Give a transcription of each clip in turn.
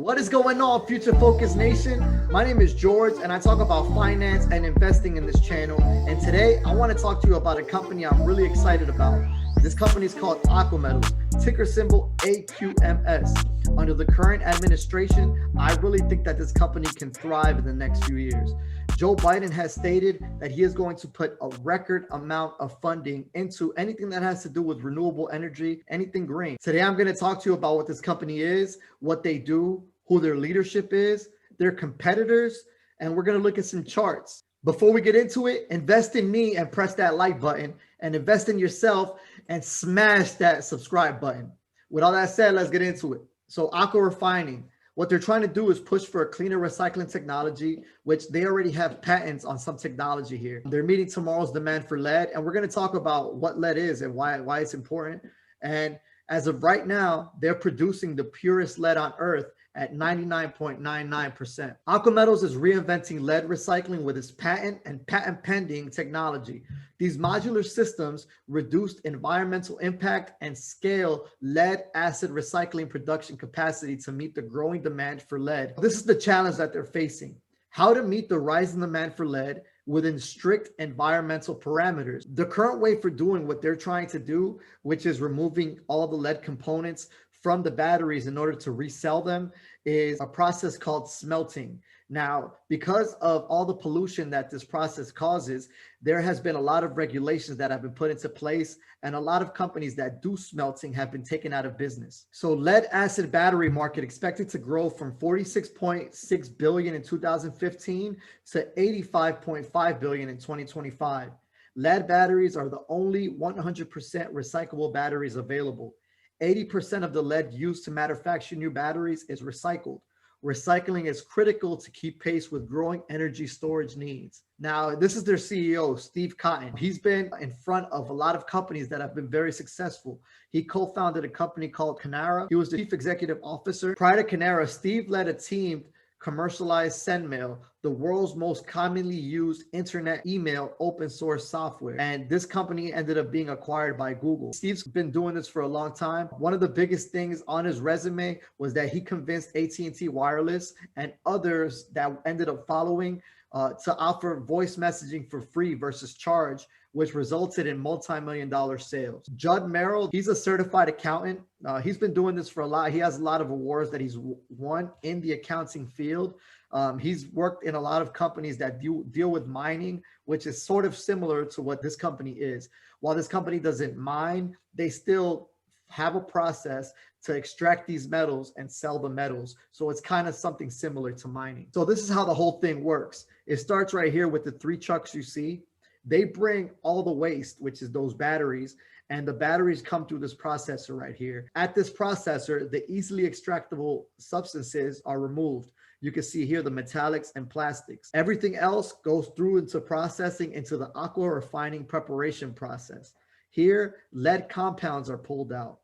What is going on, Future Focus Nation? My name is George, and I talk about finance and investing in this channel. And today, I want to talk to you about a company I'm really excited about. This company is called AquaMetals, ticker symbol AQMS. Under the current administration, I really think that this company can thrive in the next few years. Joe Biden has stated that he is going to put a record amount of funding into anything that has to do with renewable energy, anything green. Today, I'm going to talk to you about what this company is, what they do, who their leadership is, their competitors, and we're going to look at some charts. Before we get into it, invest in me and press that like button, and invest in yourself and smash that subscribe button. With all that said, let's get into it. So Aqua Refining, what they're trying to do is push for a cleaner recycling technology, which they already have patents on some technology here. They're meeting tomorrow's demand for lead, and we're going to talk about what lead is and why it's important. And as of right now, they're producing the purest lead on earth at 99.99%. AquaMetals is reinventing lead recycling with its patent and patent pending technology. These modular systems reduce environmental impact and scale lead acid recycling production capacity to meet the growing demand for lead. This is the challenge that they're facing: how to meet the rising demand for lead within strict environmental parameters. The current way for doing what they're trying to do, which is removing all the lead components from the batteries in order to resell them, is a process called smelting. Now, because of all the pollution that this process causes, there has been a lot of regulations that have been put into place, and a lot of companies that do smelting have been taken out of business. So lead acid battery market expected to grow from 46.6 billion in 2015 to 85.5 billion in 2025. Lead batteries are the only 100% recyclable batteries available. 80% of the lead used to manufacture new batteries is recycled. Recycling is critical to keep pace with growing energy storage needs. Now, this is their CEO, Steve Cotton. He's been in front of a lot of companies that have been very successful. He co-founded a company called Canara. He was the chief executive officer. Prior to Canara, Steve led a team commercialized SendMail, the world's most commonly used internet email open source software. And this company ended up being acquired by Google. Steve's been doing this for a long time. One of the biggest things on his resume was that he convinced AT&T Wireless and others that ended up following to offer voice messaging for free versus charge, which resulted in multi-million-dollar sales. Judd Merrill, he's a certified accountant. He's been doing this for a lot. He has a lot of awards that he's won in the accounting field. He's worked in a lot of companies that deal with mining, which is sort of similar to what this company is. While this company doesn't mine, they still have a process to extract these metals and sell the metals. So it's kind of something similar to mining. So this is how the whole thing works. It starts right here with the 3 trucks you see. They bring all the waste, which is those batteries, and the batteries come through this processor right here. At this processor, the easily extractable substances are removed. You can see here the metallics and plastics. Everything else goes through into processing into the aqua refining preparation process. Here, lead compounds are pulled out.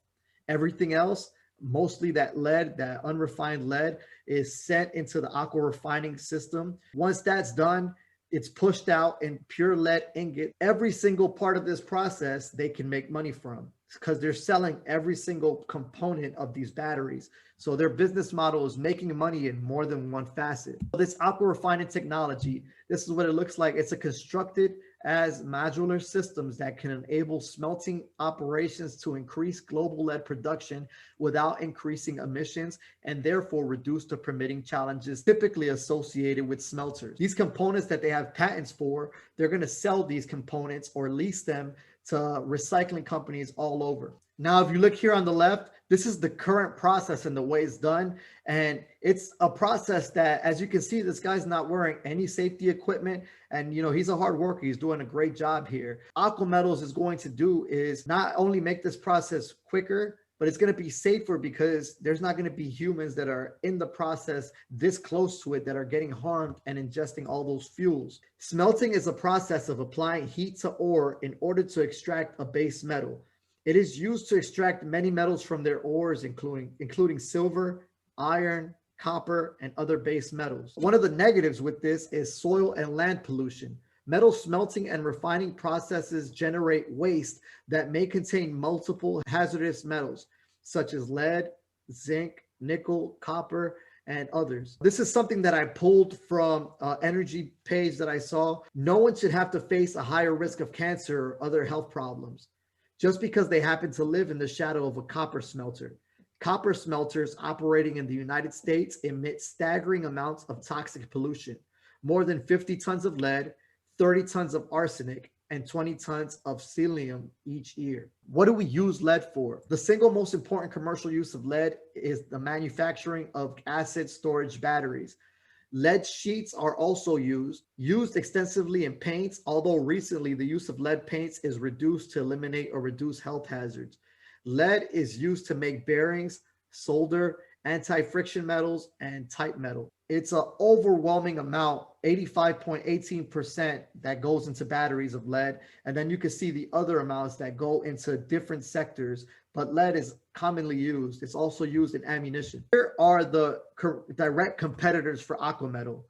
Everything else, mostly that lead, that unrefined lead, is sent into the aqua refining system. Once that's done, it's pushed out in pure lead ingot. Every single part of this process they can make money from, because they're selling every single component of these batteries. So their business model is making money in more than one facet. This aqua refining technology, this is what it looks like. It's a constructed as modular systems that can enable smelting operations to increase global lead production without increasing emissions, and therefore reduce the permitting challenges typically associated with smelters. These components that they have patents for, they're going to sell these components or lease them to recycling companies all over. Now, if you look here on the left, this is the current process and the way it's done. And it's a process that, as you can see, this guy's not wearing any safety equipment. And, he's a hard worker. He's doing a great job here. AquaMetals is going to do is not only make this process quicker, but it's going to be safer, because there's not going to be humans that are in the process this close to it that are getting harmed and ingesting all those fuels. Smelting is a process of applying heat to ore in order to extract a base metal. It is used to extract many metals from their ores, including silver, iron, copper, and other base metals. One of the negatives with this is soil and land pollution. Metal smelting and refining processes generate waste that may contain multiple hazardous metals, such as lead, zinc, nickel, copper, and others. This is something that I pulled from energy page that I saw. No one should have to face a higher risk of cancer or other health problems just because they happen to live in the shadow of a copper smelter. Copper smelters operating in the United States emit staggering amounts of toxic pollution, more than 50 tons of lead, 30 tons of arsenic, and 20 tons of cesium each year. What do we use lead for? The single most important commercial use of lead is the manufacturing of acid storage batteries. Lead sheets are also used extensively in paints, although recently the use of lead paints is reduced to eliminate or reduce health hazards. Lead is used to make bearings, solder, anti-friction metals, and type metal. It's an overwhelming amount, 85.18% that goes into batteries of lead. And then you can see the other amounts that go into different sectors, but lead is commonly used. It's also used in ammunition. Here are the direct competitors for AquaMetal.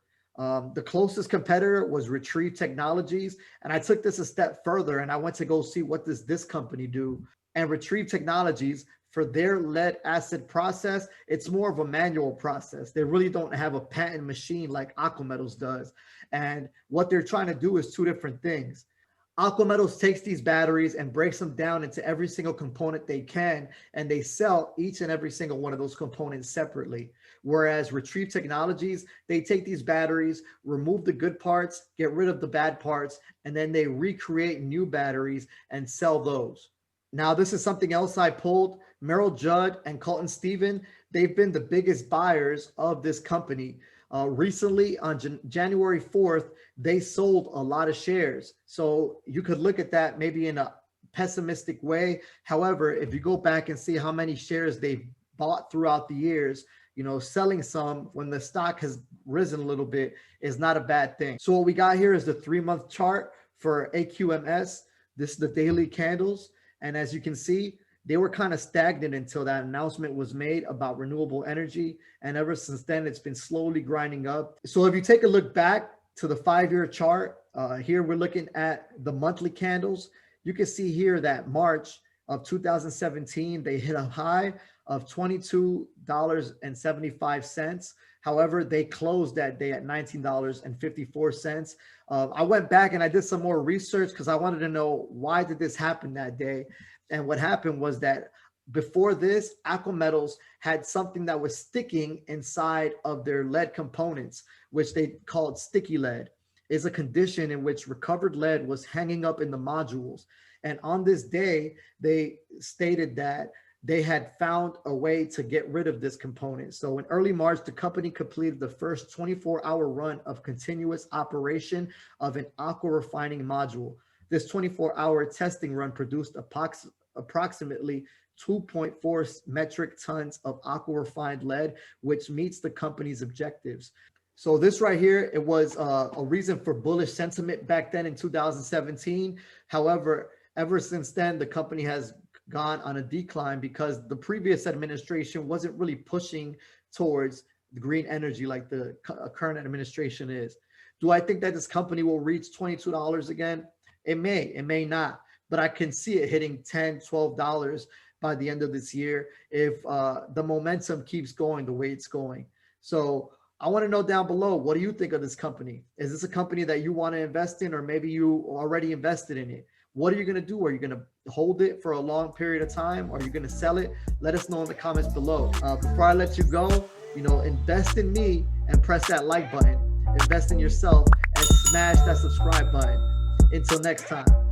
The closest competitor was Retrieve Technologies. And I took this a step further and I went to go see what does this company do. And Retrieve Technologies, for their lead acid process, it's more of a manual process. They really don't have a patent machine like AquaMetals does. And what they're trying to do is two different things. AquaMetals takes these batteries and breaks them down into every single component they can, and they sell each and every single one of those components separately. Whereas Retrieve Technologies, they take these batteries, remove the good parts, get rid of the bad parts, and then they recreate new batteries and sell those. Now, this is something else I pulled. Merrill Judd and Colton Stephen, they've been the biggest buyers of this company. Recently, on January 4th, they sold a lot of shares. So you could look at that maybe in a pessimistic way. However, if you go back and see how many shares they've bought throughout the years, you know, selling some when the stock has risen a little bit is not a bad thing. So what we got here is the 3-month chart for AQMS. This is the daily candles. And as you can see, they were kind of stagnant until that announcement was made about renewable energy. And ever since then, it's been slowly grinding up. So if you take a look back to the 5-year chart, here we're looking at the monthly candles. You can see here that March of 2017, they hit a high of $22.75. However, they closed that day at $19.54. I went back and I did some more research because I wanted to know why did this happen that day. And what happened was that before this, AquaMetals had something that was sticking inside of their lead components, which they called sticky lead. It's a condition in which recovered lead was hanging up in the modules. And on this day, they stated that they had found a way to get rid of this component. So in early March, the company completed the first 24-hour run of continuous operation of an aqua refining module. This 24-hour testing run produced approximately 2.4 metric tons of aqua refined lead, which meets the company's objectives. So this right here, it was a reason for bullish sentiment back then in 2017. However, ever since then, the company has gone on a decline because the previous administration wasn't really pushing towards the green energy like the current administration is. Do I think that this company will reach $22 again? It may not, but I can see it hitting $10, $12 by the end of this year if the momentum keeps going the way it's going. So I want to know down below, what do you think of this company? Is this a company that you want to invest in, or maybe you already invested in it? What are you going to do? Are you going to hold it for a long period of time? Or are you going to sell it? Let us know in the comments below. Before I let you go, invest in me and press that like button. Invest in yourself and smash that subscribe button. Until next time.